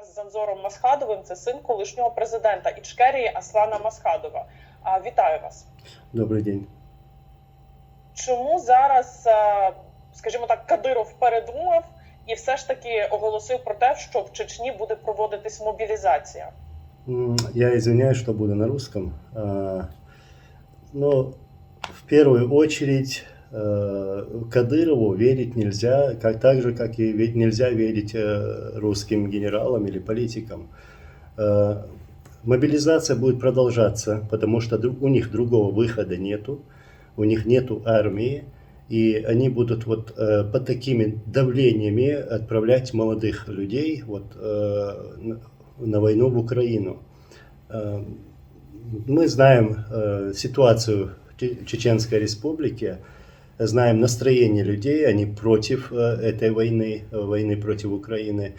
З Занзором Масхадовим, це син колишнього президента Ічкерії Аслана Масхадова. Вітаю вас. Добрий день. Чому зараз, скажімо так, Кадиров передумав і все ж таки оголосив про те, що в Чечні буде проводитись мобілізація? Я извиняюсь, что буду на русском. Но в первую очередь Кадырову верить нельзя, так же, как и нельзя верить русским генералам или политикам. Мобилизация будет продолжаться, потому что у них другого выхода нету, у них нету армии, и они будут вот под такими давлениями отправлять молодых людей на войну в Украину. Мы знаем ситуацию в Чеченской Республике, знаем настроение людей, они против этой войны против Украины.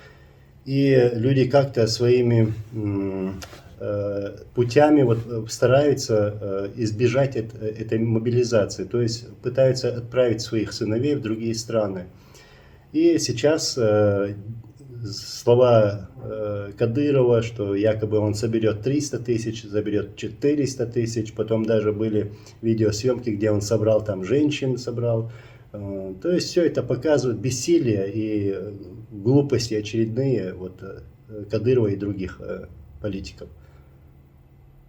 И люди как-то своими путями стараются избежать этой мобилизации, то есть пытаются отправить своих сыновей в другие страны. И сейчас слова Кадырова, что якобы он соберет 300 тысяч, заберет 400 тысяч, потом даже были видеосъемки, где он собрал там женщин, То есть все это показывает бессилие и глупости очередные Кадырова и других политиков.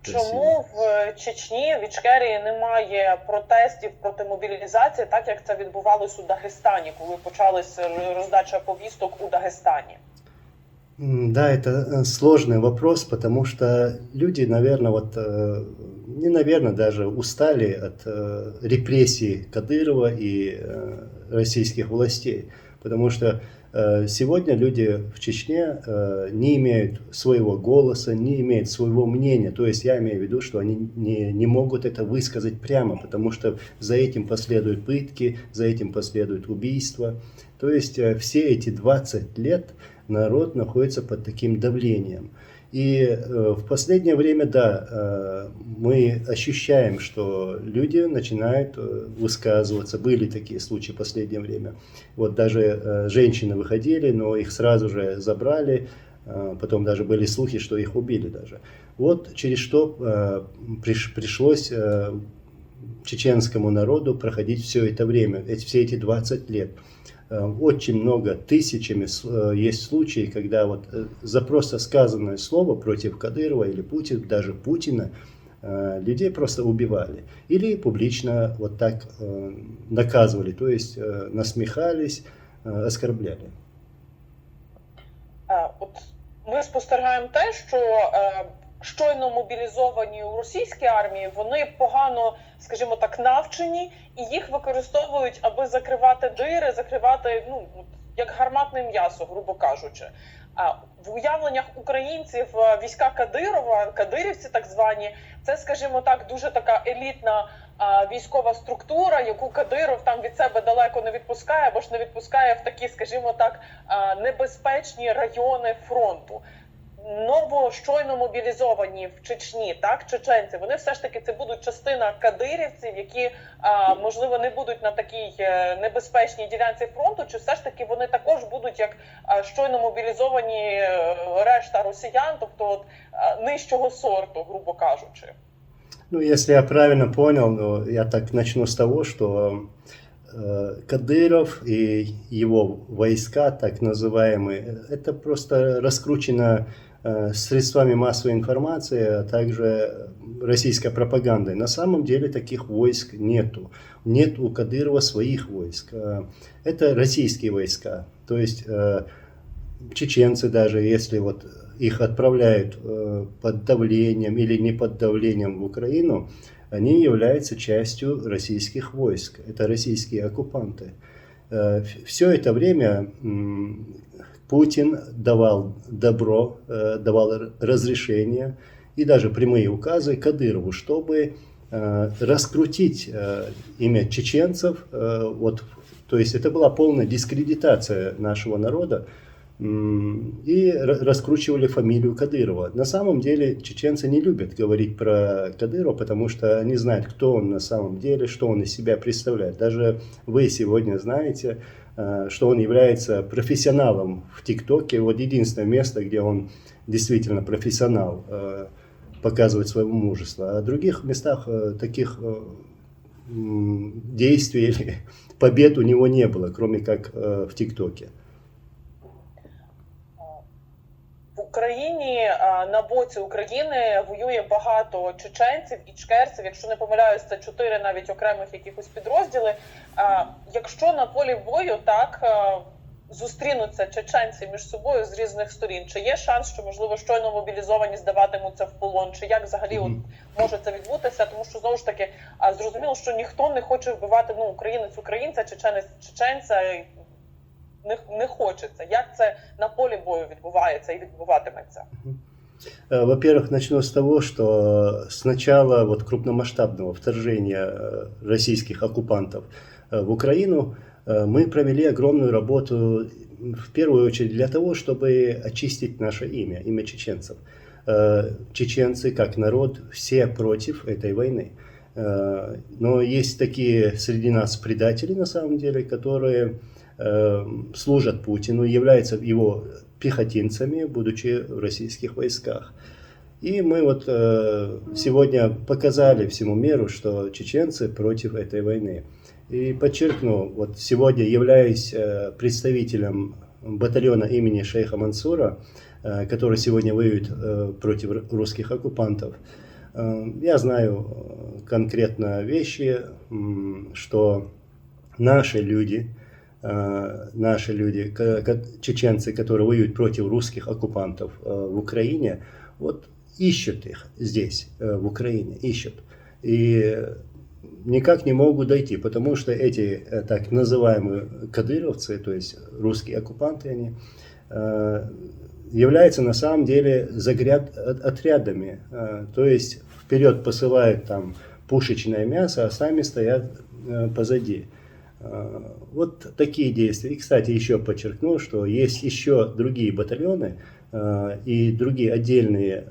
Чому в Чечні, в Ічкерії немає протестів проти мобілізації, так як це відбувалось у Дагестані, коли почалася роздача повісток у Дагестані? Да, это сложный вопрос, потому что люди, наверное, даже устали от репрессий Кадырова и российских властей, потому что сегодня люди в Чечне не имеют своего голоса, не имеют своего мнения. То есть я имею в виду, что они не могут это высказать прямо, потому что за этим последуют пытки, за этим последуют убийства. То есть все эти 20 лет народ находится под таким давлением. И в последнее время, да, мы ощущаем, что люди начинают высказываться. Были такие случаи в последнее время. Даже женщины выходили, но их сразу же забрали. Потом даже были слухи, что их убили даже. Через что пришлось чеченскому народу проходить все это время, все эти 20 лет. Очень много, тысячами есть случаи, когда за просто сказанное слово против Кадырова или даже Путина людей просто убивали. Или публично так наказывали, то есть насмехались, оскорбляли. Ми спостерігаємо те, що щойно мобілізовані у російській армії, вони погано, скажімо так, навчені, і їх використовують, аби закривати дири, як гарматне м'ясо, грубо кажучи. В уявленнях українців війська Кадирова, кадирівці так звані, це, скажімо так, дуже така елітна військова структура, яку Кадиров там від себе далеко не відпускає, або ж не відпускає в такі, скажімо так, небезпечні райони фронту. Щойно мобілізовані в Чечні, так, чеченці, вони все ж таки це будуть частина кадирівців, які, можливо, не будуть на такій небезпечній ділянці фронту, чи все ж таки вони також будуть, як щойно мобілізовані решта росіян, тобто нижчого сорту, грубо кажучи? Если я правильно понял, я так начну с того, что Кадыров и его войска, так называемые, это просто раскручено средствами массовой информации, а также российской пропагандой. На самом деле таких войск нету. Нет у Кадырова своих войск. Это российские войска. То есть чеченцы даже, если их отправляют под давлением или не под давлением в Украину, они являются частью российских войск. Это российские оккупанты. Все это время Путин давал добро, давал разрешение и даже прямые указы Кадырову, чтобы раскрутить имя чеченцев. То есть это была полная дискредитация нашего народа. И раскручивали фамилию Кадырова. На самом деле чеченцы не любят говорить про Кадырова, потому что они знают, кто он на самом деле, что он из себя представляет. Даже вы сегодня знаете, что он является профессионалом в ТикТоке. Вот единственное место, где он действительно профессионал, показывает свое мужество. А в других местах таких действий или побед у него не было, кроме как в ТикТоке. В Україні на боці України воює багато чеченців, ічкерців. Якщо не помиляюсь, це 4 навіть окремих якихось підрозділи. Якщо на полі бою так зустрінуться чеченці між собою з різних сторін, чи є шанс, що можливо щойно мобілізовані здаватимуться в полон, чи як взагалі от може це відбутися? Тому що знову ж таки зрозуміло, що ніхто не хоче вбивати українець українця, чеченець чеченця. Не хочеться. Як це на полі бою відбувається і відбуватиметься? Во-первых, начну с того, что с начала вот крупномасштабного вторжения российских оккупантов в Украину мы провели огромную работу, в первую очередь для того, чтобы очистить наше имя чеченцев. Чеченцы, как народ, все против этой войны. Но есть такие среди нас предатели, на самом деле, которые служат Путину, являются его пехотинцами, будучи в российских войсках. И мы вот сегодня показали всему миру, что чеченцы против этой войны. И подчеркну, вот сегодня являюсь представителем батальона имени шейха Мансура, который сегодня воюет против русских оккупантов. Я знаю конкретно вещи, что наши люди, чеченцы, которые воюют против русских оккупантов в Украине, вот ищут их здесь, в Украине, ищут. И никак не могут дойти, потому что эти так называемые кадыровцы, то есть русские оккупанты, они являются на самом деле отрядами, то есть вперед посылают там пушечное мясо, а сами стоят позади. Вот такие действия. И, кстати, еще подчеркну, что есть еще другие батальоны и другие отдельные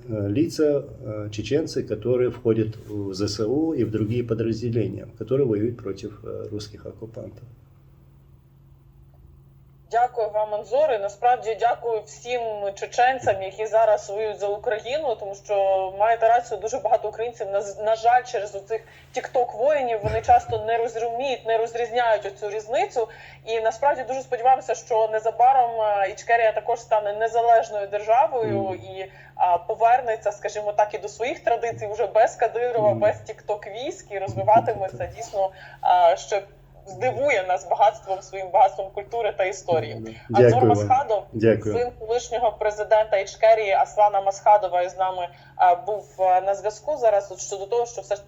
лица, чеченцы, которые входят в ЗСУ и в другие подразделения, которые воюют против русских оккупантов. Дякую вам, Анзор, і насправді дякую всім чеченцям, які зараз воюють за Україну, тому що маєте рацію, дуже багато українців, на жаль, через оцих тік-ток-воїнів, вони часто не розуміють, не розрізняють оцю різницю. І насправді дуже сподіваємося, що незабаром Ічкерія також стане незалежною державою і повернеться, скажімо так, і до своїх традицій, вже без Кадирова, без тік-ток-військ, і розвиватиметься дійсно ще здивує нас своїм багатством культури та історії. Анзор Масхадов, син колишнього президента Ічкерії Аслана Масхадова, із нами був на зв'язку зараз щодо того, що все ж